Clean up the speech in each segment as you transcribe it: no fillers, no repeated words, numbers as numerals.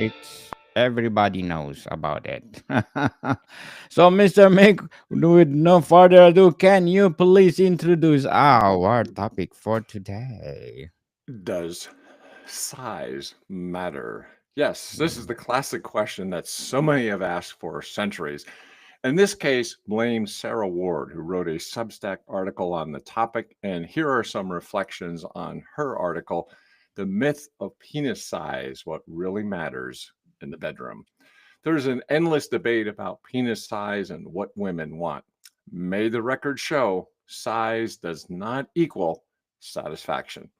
It's everybody knows about it. So, Mr. Mick, with no further ado, can you please introduce our topic for today? Does size matter? Yes, this is Mm. the classic question that so many have asked for centuries. In this case, blame Sarah Ward, who wrote a Substack article on the topic. And here are some reflections on her article: The Myth of Penis Size, What Really Matters in the Bedroom. There's an endless debate about penis size and what women want. May the record show size does not equal satisfaction.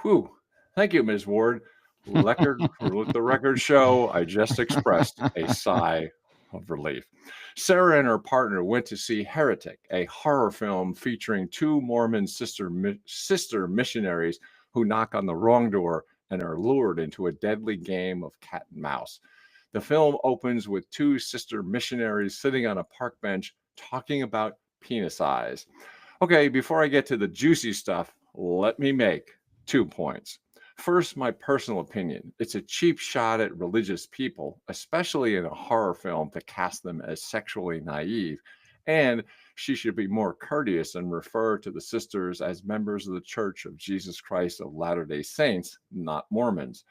Whew. Thank you, Ms. Ward. Let the record show I just expressed a sigh of relief. Sarah and her partner went to see Heretic, a horror film featuring two Mormon sister missionaries who knock on the wrong door and are lured into a deadly game of cat and mouse. The film opens with two sister missionaries sitting on a park bench talking about penis size. Okay, before I get to the juicy stuff, let me make 2 points. First, my personal opinion. It's a cheap shot at religious people, especially in a horror film, to cast them as sexually naive. And she should be more courteous and refer to the sisters as members of the Church of Jesus Christ of Latter day Saints, not Mormons.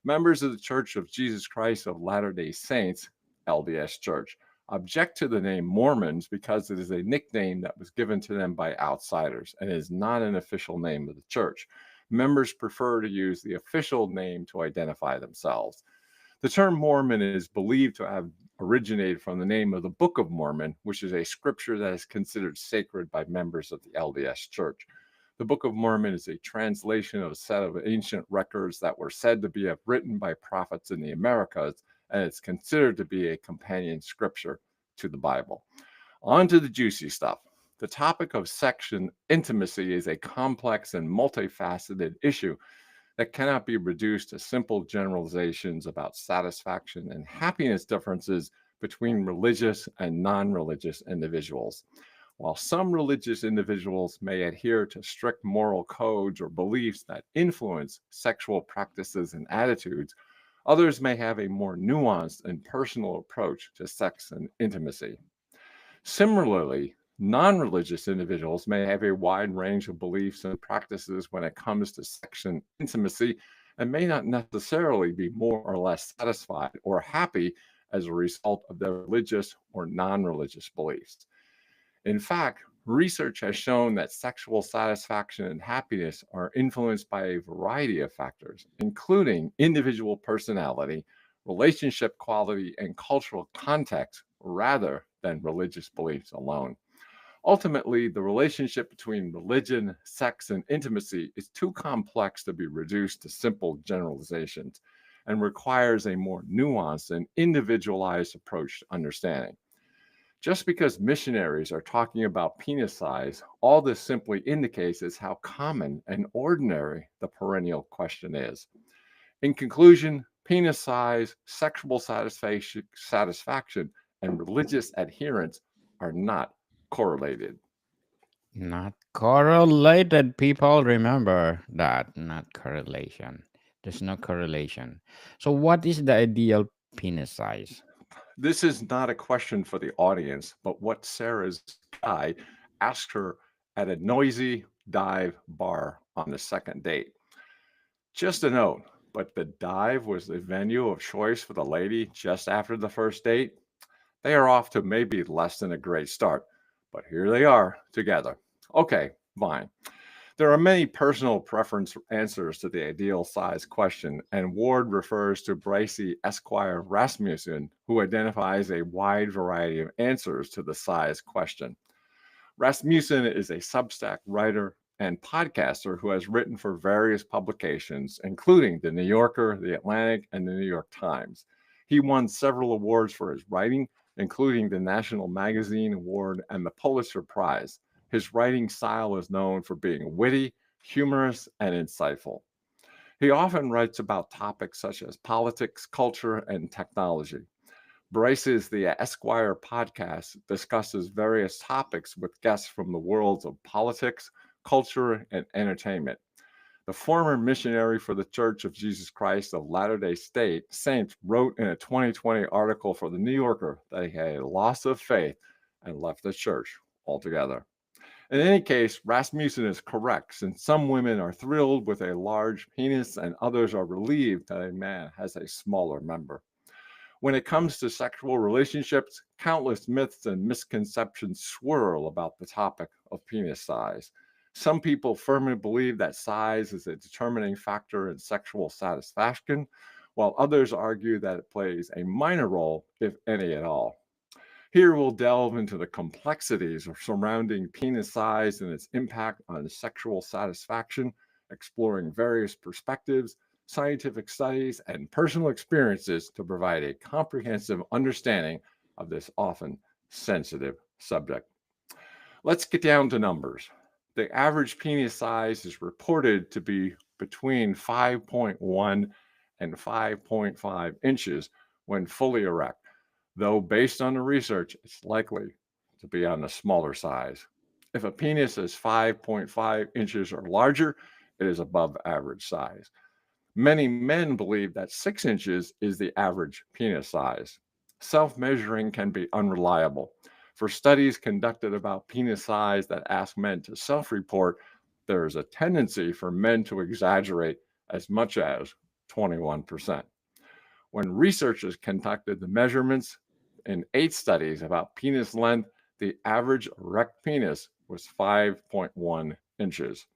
Members of the Church of Jesus Christ of Latter day Saints, LDS Church, object to the name Mormons because it is a nickname that was given to them by outsiders and is not an official name of the church. Members prefer to use the official name to identify themselves. The term Mormon is believed to have originated from the name of the Book of Mormon, which is a scripture that is considered sacred by members of the LDS Church. The Book of Mormon is a translation of a set of ancient records that were said to be written by prophets in the Americas, and it's considered to be a companion scripture to the Bible. On to the juicy stuff. The topic of sex and intimacy is a complex and multifaceted issue that cannot be reduced to simple generalizations about satisfaction and happiness differences between religious and non religious individuals. While some religious individuals may adhere to strict moral codes or beliefs that influence sexual practices and attitudes, others may have a more nuanced and personal approach to sex and intimacy. Similarly, non religious individuals may have a wide range of beliefs and practices when it comes to sex and intimacy and may not necessarily be more or less satisfied or happy as a result of their religious or non religious beliefs. In fact, research has shown that sexual satisfaction and happiness are influenced by a variety of factors, including individual personality, relationship quality, and cultural context, rather than religious beliefs alone. Ultimately, the relationship between religion, sex, and intimacy is too complex to be reduced to simple generalizations and requires a more nuanced and individualized approach to understanding. Just because missionaries are talking about penis size, all this simply indicates is how common and ordinary the perennial question is. In conclusion, penis size, sexual satisfaction and religious adherence are not correlated. Not correlated, people. Remember that. Not correlation. There's no correlation. So, what is the ideal penis size? This is not a question for the audience, but what Sarah's guy asked her at a noisy dive bar on the second date. Just a note, but the dive was the venue of choice for the lady just after the first date. They are off to maybe less than a great start, but here they are together. Okay, fine. There are many personal preference answers to the ideal size question, and Ward refers to Bracy Esquire Rasmussen, who identifies a wide variety of answers to the size question. Rasmussen is a Substack writer and podcaster who has written for various publications, including The New Yorker, The Atlantic, and The New York Times. He won several awards for his writing, including the National Magazine Award and the Pulitzer Prize. His writing style is known for being witty, humorous, and insightful. He often writes about topics such as politics, culture, and technology. Bryce's The Esquire podcast discusses various topics with guests from the worlds of politics, culture, and entertainment. The former missionary for the Church of Jesus Christ of Latter-day Saints wrote in a 2020 article for the New Yorker that he had a loss of faith and left the church altogether. In any case, Rasmussen is correct, since some women are thrilled with a large penis and others are relieved that a man has a smaller member. When it comes to sexual relationships, countless myths and misconceptions swirl about the topic of penis size. Some people firmly believe that size is a determining factor in sexual satisfaction, while others argue that it plays a minor role, if any at all. Here we'll delve into the complexities surrounding penis size and its impact on sexual satisfaction, exploring various perspectives, scientific studies, and personal experiences to provide a comprehensive understanding of this often sensitive subject. Let's get down to numbers. The average penis size is reported to be between 5.1 and 5.5 inches when fully erect, though based on the research, it's likely to be on the smaller size. If a penis is 5.5 inches or larger, it is above average size. Many men believe that 6 inches is the average penis size. Self measuring can be unreliable. For studies conducted about penis size that ask men to self report, there is a tendency for men to exaggerate as much as 21%. When researchers conducted the measurements in 8 studies about penis length, the average erect penis was 5.1 inches.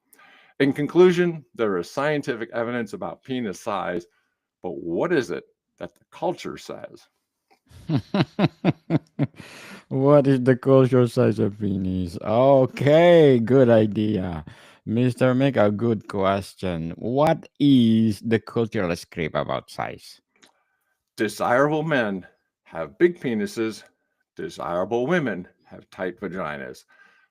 In conclusion, there is scientific evidence about penis size, but what is it that the culture says? What is the cultural size of penis? Okay, good idea. Mr. Make a good question. What is the cultural script about size? Desirable men have big penises, desirable women have tight vaginas.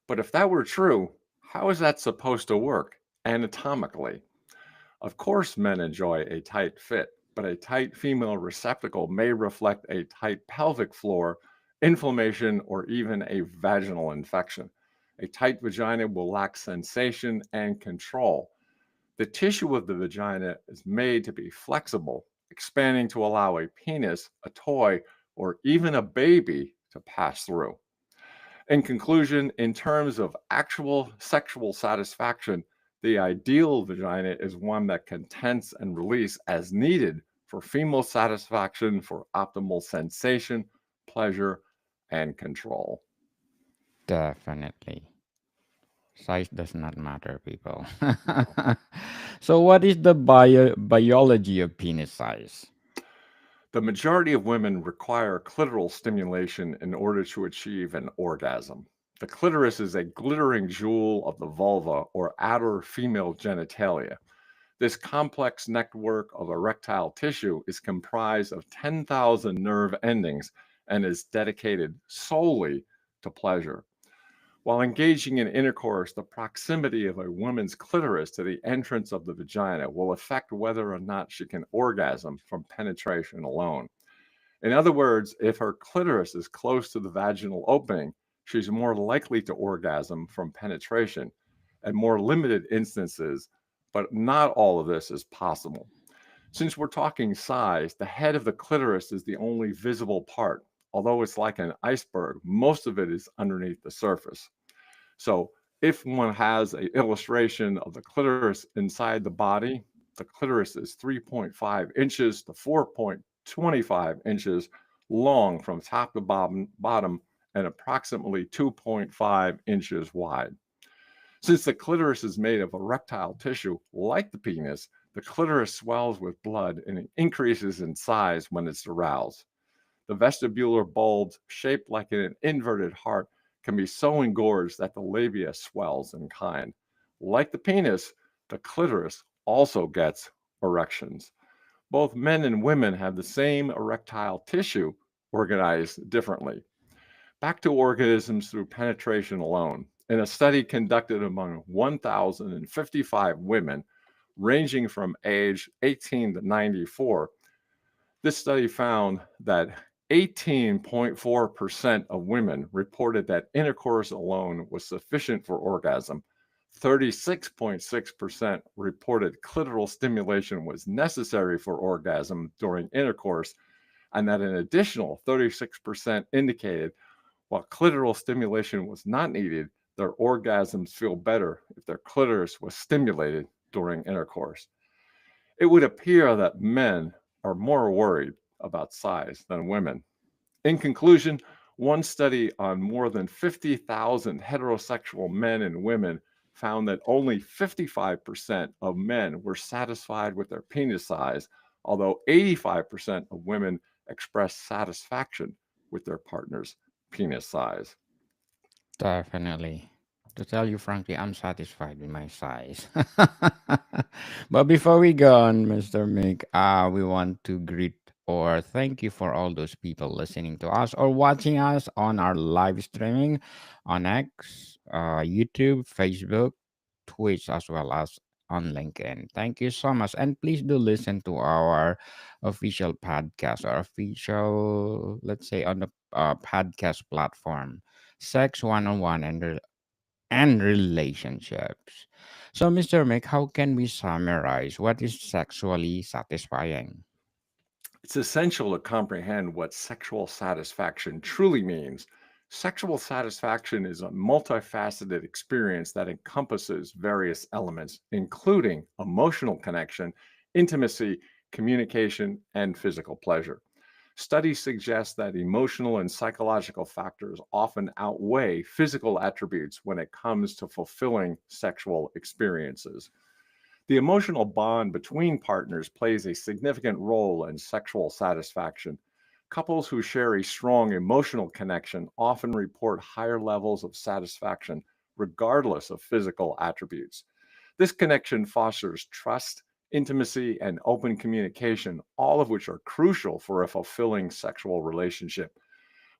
But if that were true, how is that supposed to work anatomically? Of course, men enjoy a tight fit, but a tight female receptacle may reflect a tight pelvic floor, inflammation, or even a vaginal infection. A tight vagina will lack sensation and control. The tissue of the vagina is made to be flexible, expanding to allow a penis, a toy, or even a baby to pass through. In conclusion, in terms of actual sexual satisfaction, the ideal vagina is one that can tense and release as needed for female satisfaction for optimal sensation, pleasure, and control. Definitely. Size does not matter, people. So, what is the biology of penis size? The majority of women require clitoral stimulation in order to achieve an orgasm. The clitoris is a glittering jewel of the vulva or outer female genitalia. This complex network of erectile tissue is comprised of 10,000 nerve endings and is dedicated solely to pleasure. While engaging in intercourse, the proximity of a woman's clitoris to the entrance of the vagina will affect whether or not she can orgasm from penetration alone. In other words, if her clitoris is close to the vaginal opening, she's more likely to orgasm from penetration. And more limited instances, but not all of this is possible. Since we're talking size, the head of the clitoris is the only visible part. Although it's like an iceberg, most of it is underneath the surface. So if one has an illustration of the clitoris inside the body, the clitoris is 3.5 inches to 4.25 inches long from top to bottom and approximately 2.5 inches wide. Since the clitoris is made of erectile tissue like the penis, the clitoris swells with blood and it increases in size when it's aroused. The vestibular bulbs, shaped like an inverted heart, can be so engorged that the labia swells in kind. Like the penis, the clitoris also gets erections. Both men and women have the same erectile tissue organized differently. Back to organisms through penetration alone. In a study conducted among 1,055 women ranging from age 18 to 94, this study found that 18.4% of women reported that intercourse alone was sufficient for orgasm. 36.6% reported clitoral stimulation was necessary for orgasm during intercourse, and that an additional 36% indicated while clitoral stimulation was not needed, their orgasms feel better if their clitoris was stimulated during intercourse. It would appear that men are more worried about size than women. In conclusion, one study on more than 50,000 heterosexual men and women found that only 55% of men were satisfied with their penis size, although 85% of women expressed satisfaction with their partner's penis size. Definitely. To tell you frankly, I'm satisfied with my size. But before we go on, Mr. Mick, we want to greet or thank you for all those people listening to us or watching us on our live streaming on X, YouTube, Facebook, Twitch, as well as on LinkedIn. Thank you so much. And please do listen to our official podcast or official, let's say, on the podcast platform, Sex 101 and relationships. So, Mr. Mick, how can we summarize what is sexually satisfying? It's essential to comprehend what sexual satisfaction truly means. Sexual satisfaction is a multifaceted experience that encompasses various elements, including emotional connection, intimacy, communication, and physical pleasure. Studies suggest that emotional and psychological factors often outweigh physical attributes when it comes to fulfilling sexual experiences. The emotional bond between partners plays a significant role in sexual satisfaction. Couples who share a strong emotional connection often report higher levels of satisfaction regardless of physical attributes. This connection fosters trust, intimacy, and open communication, all of which are crucial for a fulfilling sexual relationship.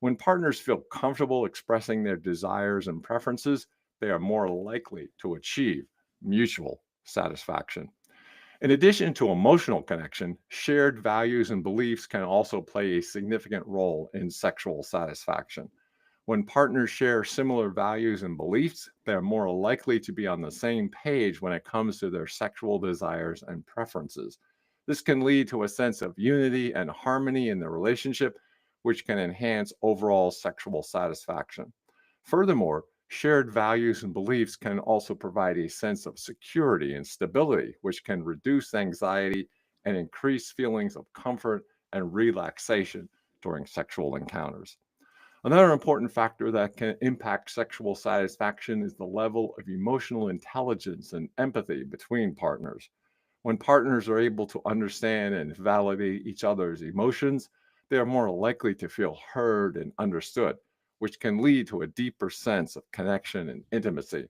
When partners feel comfortable expressing their desires and preferences, they are more likely to achieve mutual satisfaction. In addition to emotional connection, shared values and beliefs can also play a significant role in sexual satisfaction. When partners share similar values and beliefs, they are more likely to be on the same page when it comes to their sexual desires and preferences. This can lead to a sense of unity and harmony in the relationship, which can enhance overall sexual satisfaction. Furthermore, shared values and beliefs can also provide a sense of security and stability, which can reduce anxiety and increase feelings of comfort and relaxation during sexual encounters. Another important factor that can impact sexual satisfaction is the level of emotional intelligence and empathy between partners. When partners are able to understand and validate each other's emotions, they are more likely to feel heard and understood, which can lead to a deeper sense of connection and intimacy.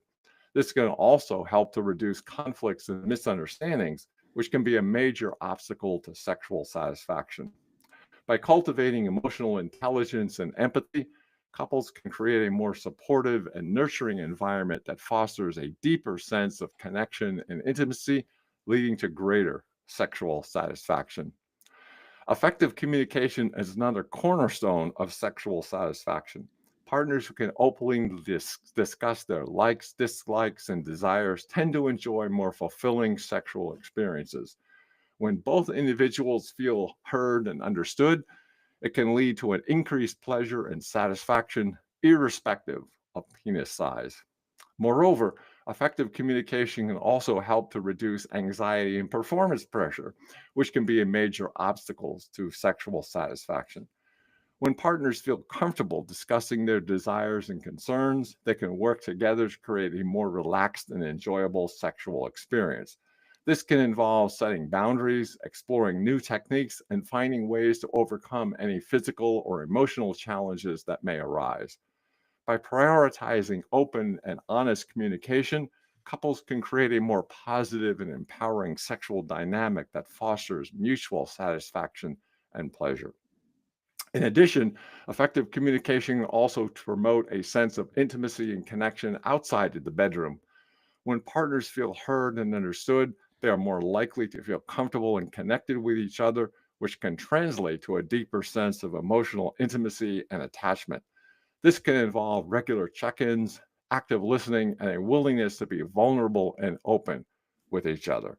This can also help to reduce conflicts and misunderstandings, which can be a major obstacle to sexual satisfaction. By cultivating emotional intelligence and empathy, couples can create a more supportive and nurturing environment that fosters a deeper sense of connection and intimacy, leading to greater sexual satisfaction. Effective communication is another cornerstone of sexual satisfaction. Partners who can openly discuss their likes, dislikes, and desires tend to enjoy more fulfilling sexual experiences. When both individuals feel heard and understood, it can lead to an increased pleasure and satisfaction, irrespective of penis size. Moreover, effective communication can also help to reduce anxiety and performance pressure, which can be a major obstacles to sexual satisfaction. When partners feel comfortable discussing their desires and concerns, they can work together to create a more relaxed and enjoyable sexual experience. This can involve setting boundaries, exploring new techniques, and finding ways to overcome any physical or emotional challenges that may arise. By prioritizing open and honest communication, couples can create a more positive and empowering sexual dynamic that fosters mutual satisfaction and pleasure. In addition, effective communication can also promote a sense of intimacy and connection outside of the bedroom. When partners feel heard and understood, they are more likely to feel comfortable and connected with each other, which can translate to a deeper sense of emotional intimacy and attachment. This can involve regular check ins, active listening, and a willingness to be vulnerable and open with each other.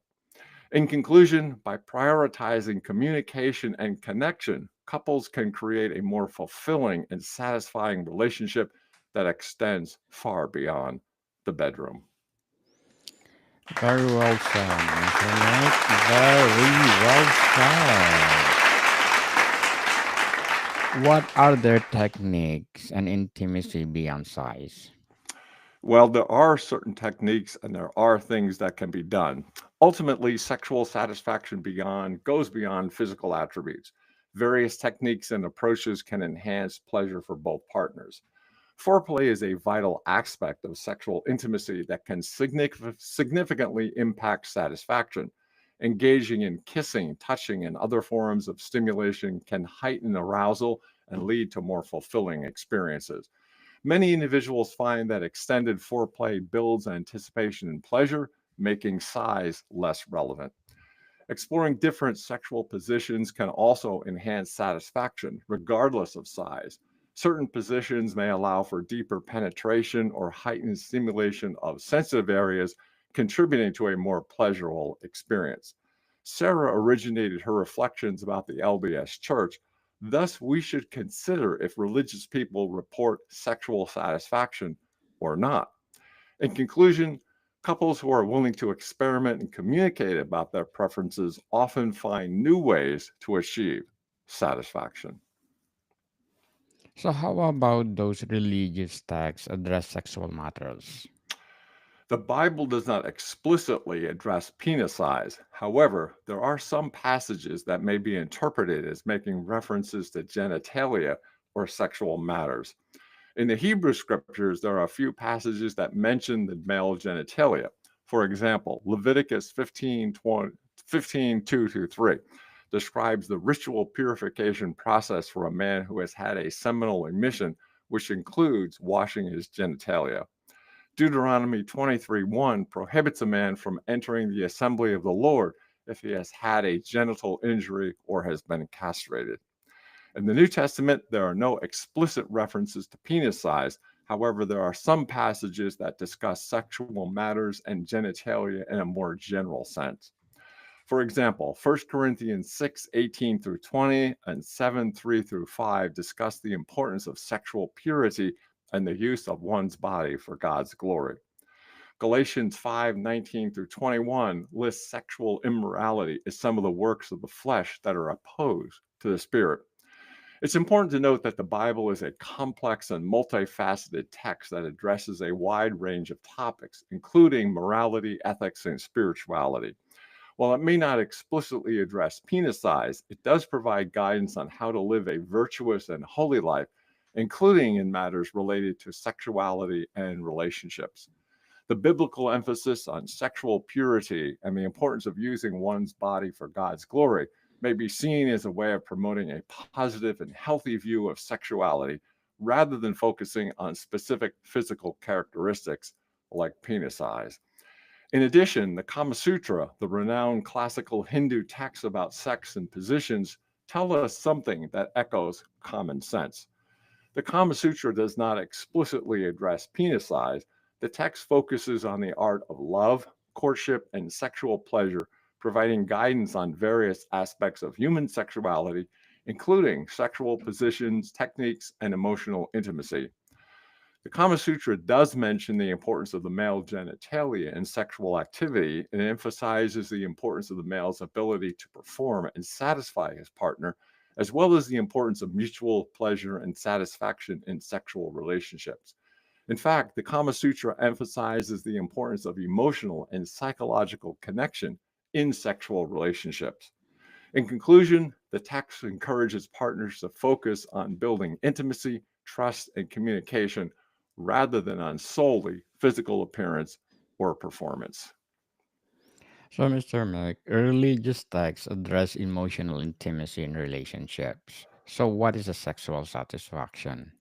In conclusion, by prioritizing communication and connection, couples can create a more fulfilling and satisfying relationship that extends far beyond the bedroom. Very well said, Mr. Nick. Very well said. What are their techniques and intimacy beyond size? Well, there are certain techniques and there are things that can be done. Ultimately, sexual satisfaction beyond goes beyond physical attributes. Various techniques and approaches can enhance pleasure for both partners. Foreplay is a vital aspect of sexual intimacy that can significantly impact satisfaction. Engaging in kissing, touching, and other forms of stimulation can heighten arousal and lead to more fulfilling experiences. Many individuals find that extended foreplay builds anticipation and pleasure, making size less relevant. Exploring different sexual positions can also enhance satisfaction, regardless of size. Certain positions may allow for deeper penetration or heightened stimulation of sensitive areas, contributing to a more pleasurable experience. Sarah originated her reflections about the LDS Church. Thus, we should consider if religious people report sexual satisfaction or not. In conclusion, couples who are willing to experiment and communicate about their preferences often find new ways to achieve satisfaction. So, how about those religious texts address sexual matters? The Bible does not explicitly address penis size. However, there are some passages that may be interpreted as making references to genitalia or sexual matters. In the Hebrew scriptures, there are a few passages that mention the male genitalia. For example, Leviticus 15 2 through 3 describes the ritual purification process for a man who has had a seminal emission, which includes washing his genitalia. Deuteronomy 23:1 prohibits a man from entering the assembly of the Lord if he has had a genital injury or has been castrated. In the New Testament, there are no explicit references to penis size. However, there are some passages that discuss sexual matters and genitalia in a more general sense. For example, 1 Corinthians 6:18 through 20 and 7:3 through 5 discuss the importance of sexual purity and the use of one's body for God's glory. Galatians 5:19 through 21 lists sexual immorality as some of the works of the flesh that are opposed to the spirit. It's important to note that the Bible is a complex and multifaceted text that addresses a wide range of topics, including morality, ethics, and spirituality. While it may not explicitly address penis size, it does provide guidance on how to live a virtuous and holy life, including in matters related to sexuality and relationships. The biblical emphasis on sexual purity and the importance of using one's body for God's glory may be seen as a way of promoting a positive and healthy view of sexuality rather than focusing on specific physical characteristics like penis size. In addition, the Kama Sutra, the renowned classical Hindu text about sex and positions, tell us something that echoes common sense. The Kama Sutra does not explicitly address penis size. The text focuses on the art of love, courtship, and sexual pleasure, providing guidance on various aspects of human sexuality, including sexual positions, techniques, and emotional intimacy. The Kama Sutra does mention the importance of the male genitalia in sexual activity and emphasizes the importance of the male's ability to perform and satisfy his partner, as well as the importance of mutual pleasure and satisfaction in sexual relationships. In fact, the Kama Sutra emphasizes the importance of emotional and psychological connection in sexual relationships. In conclusion, the text encourages partners to focus on building intimacy, trust, and communication rather than on solely physical appearance or performance. So, Mr. Mick, religious texts address emotional intimacy in relationships. So, what is a sexual satisfaction?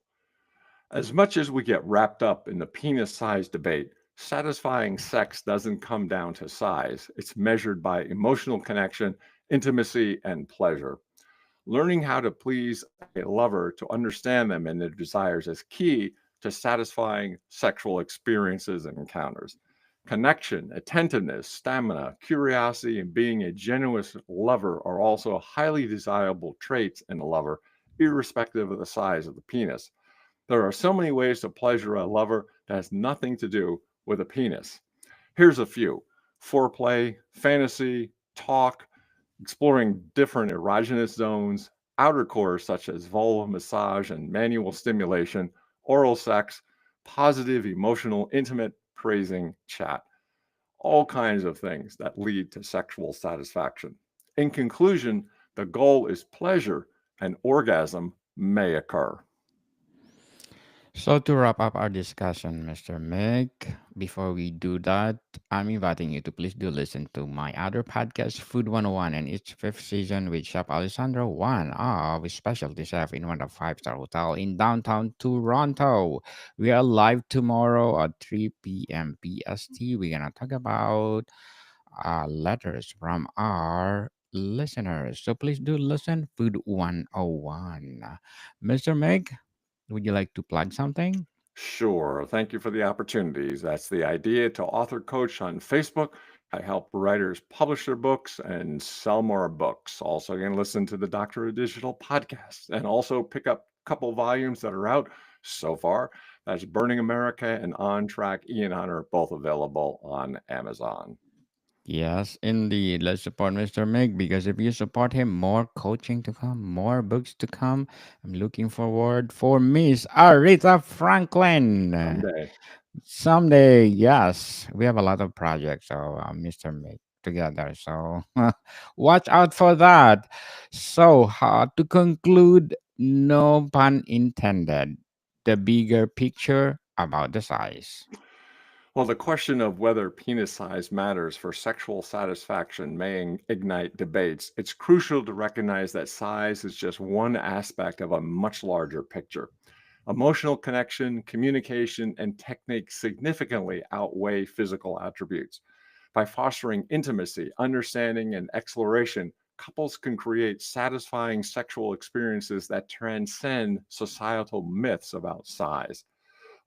As much as we get wrapped up in the penis size debate, satisfying sex doesn't come down to size. It's measured by emotional connection, intimacy, and pleasure. Learning how to please a lover to understand them and their desires is key to satisfying sexual experiences and encounters. Connection, attentiveness, stamina, curiosity, and being a genuine lover are also highly desirable traits in a lover, irrespective of the size of the penis. There are so many ways to pleasure a lover that has nothing to do with a penis. Here's a few: foreplay, fantasy, talk, exploring different erogenous zones, outer cores such as vulva massage and manual stimulation, oral sex, positive, emotional, intimate, praising, chat. All kinds of things that lead to sexual satisfaction. In conclusion, the goal is pleasure, and orgasm may occur. So to wrap up our discussion, Mr. Mick, before we do that, I'm inviting you to please do listen to my other podcast, Food 101, and its fifth season with Chef Alessandro, one of specialty chef in one of five-star hotel in downtown Toronto. We are live tomorrow at 3 p.m. PST. We're gonna talk about letters from our listeners. So please do listen, Food 101. Mr. Mick, would you like to plug something? Sure. Thank you for the opportunities. That's the Idea to Author Coach on Facebook. I help writers publish their books and sell more books. Also, you can listen to the Doctor of Digital podcast and also pick up a couple volumes that are out so far. That's Burning America and On Track Ian Hunter, both available on Amazon. Yes, indeed. Let's support Mr. Mick because if you support him, more coaching to come, more books to come. I'm looking forward for Miss Aretha Franklin. Someday. Someday, yes, we have a lot of projects, so Mr. Mick together. So watch out for that. So, to conclude, no pun intended, the bigger picture about the size. Well, the question of whether penis size matters for sexual satisfaction may ignite debates. It's crucial to recognize that size is just one aspect of a much larger picture. Emotional connection, communication, and technique significantly outweigh physical attributes. By fostering intimacy, understanding, and exploration, couples can create satisfying sexual experiences that transcend societal myths about size.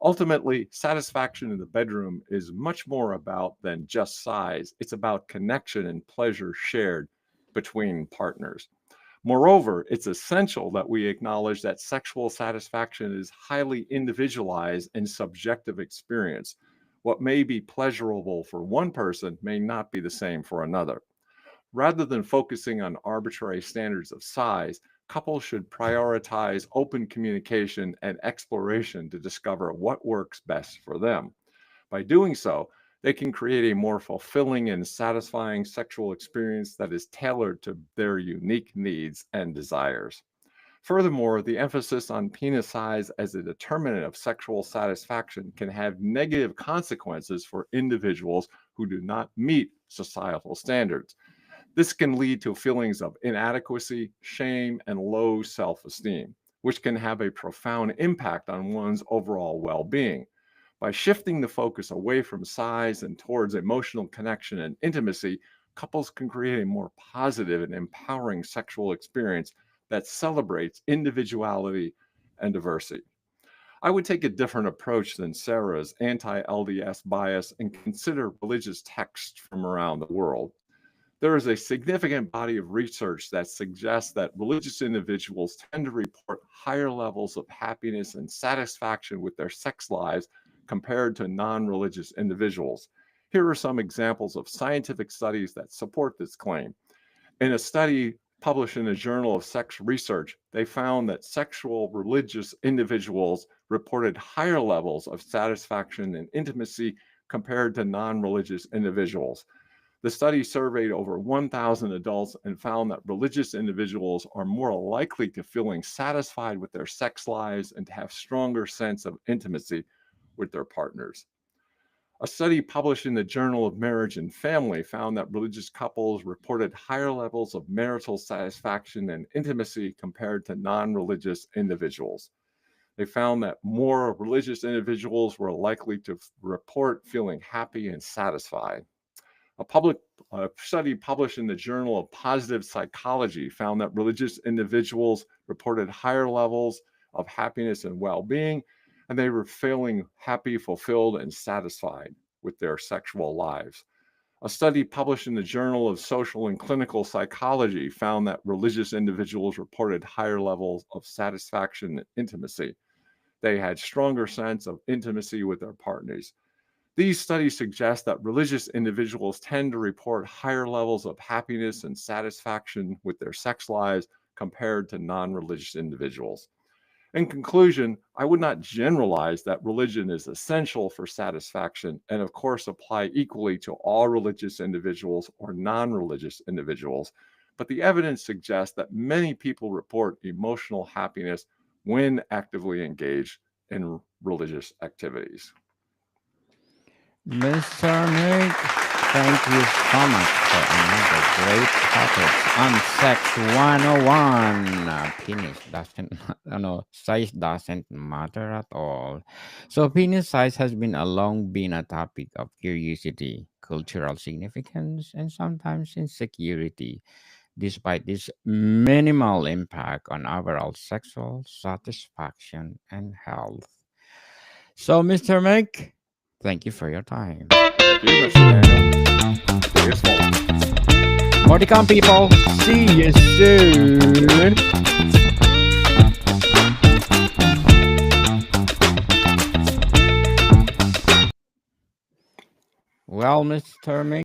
Ultimately, satisfaction in the bedroom is much more about than just size. It's about connection and pleasure shared between partners. Moreover, it's essential that we acknowledge that sexual satisfaction is highly individualized and subjective experience. What may be pleasurable for one person may not be the same for another. Rather than focusing on arbitrary standards of size, couples should prioritize open communication and exploration to discover what works best for them. By doing so, they can create a more fulfilling and satisfying sexual experience that is tailored to their unique needs and desires. Furthermore, the emphasis on penis size as a determinant of sexual satisfaction can have negative consequences for individuals who do not meet societal standards. This can lead to feelings of inadequacy, shame, and low self esteem, which can have a profound impact on one's overall well being. By shifting the focus away from size and towards emotional connection and intimacy, couples can create a more positive and empowering sexual experience that celebrates individuality and diversity. I would take a different approach than Sarah's anti LDS bias and consider religious texts from around the world. There is a significant body of research that suggests that religious individuals tend to report higher levels of happiness and satisfaction with their sex lives compared to non religious individuals. Here are some examples of scientific studies that support this claim. In a study published in the Journal of Sex Research, they found that sexual religious individuals reported higher levels of satisfaction and intimacy compared to non religious individuals. The study surveyed over 1,000 adults and found that religious individuals are more likely to feeling satisfied with their sex lives and to have stronger sense of intimacy with their partners. A study published in the Journal of Marriage and Family found that religious couples reported higher levels of marital satisfaction and intimacy compared to non-religious individuals. They found that more religious individuals were likely to report feeling happy and satisfied. A public study published in the Journal of Positive Psychology found that religious individuals reported higher levels of happiness and well being, and they were feeling happy, fulfilled, and satisfied with their sexual lives. A study published in the Journal of Social and Clinical Psychology found that religious individuals reported higher levels of satisfaction and intimacy. They had stronger sense of intimacy with their partners. These studies suggest that religious individuals tend to report higher levels of happiness and satisfaction with their sex lives compared to non religious individuals. In conclusion, I would not generalize that religion is essential for satisfaction and, of course, apply equally to all religious individuals or non religious individuals. But the evidence suggests that many people report emotional happiness when actively engaged in religious activities. Mr. Nick, thank you so much for another great topic on Sex 101. Penis doesn't, no, size doesn't matter at all. So, penis size has been a long been a topic of curiosity, cultural significance, and sometimes insecurity, despite this minimal impact on overall sexual satisfaction and health. So, Mr. Mick, thank you for your time. Thank you, Mr. Daniel. The day is full. More to come, people. See you soon. Well, Mr. Mick,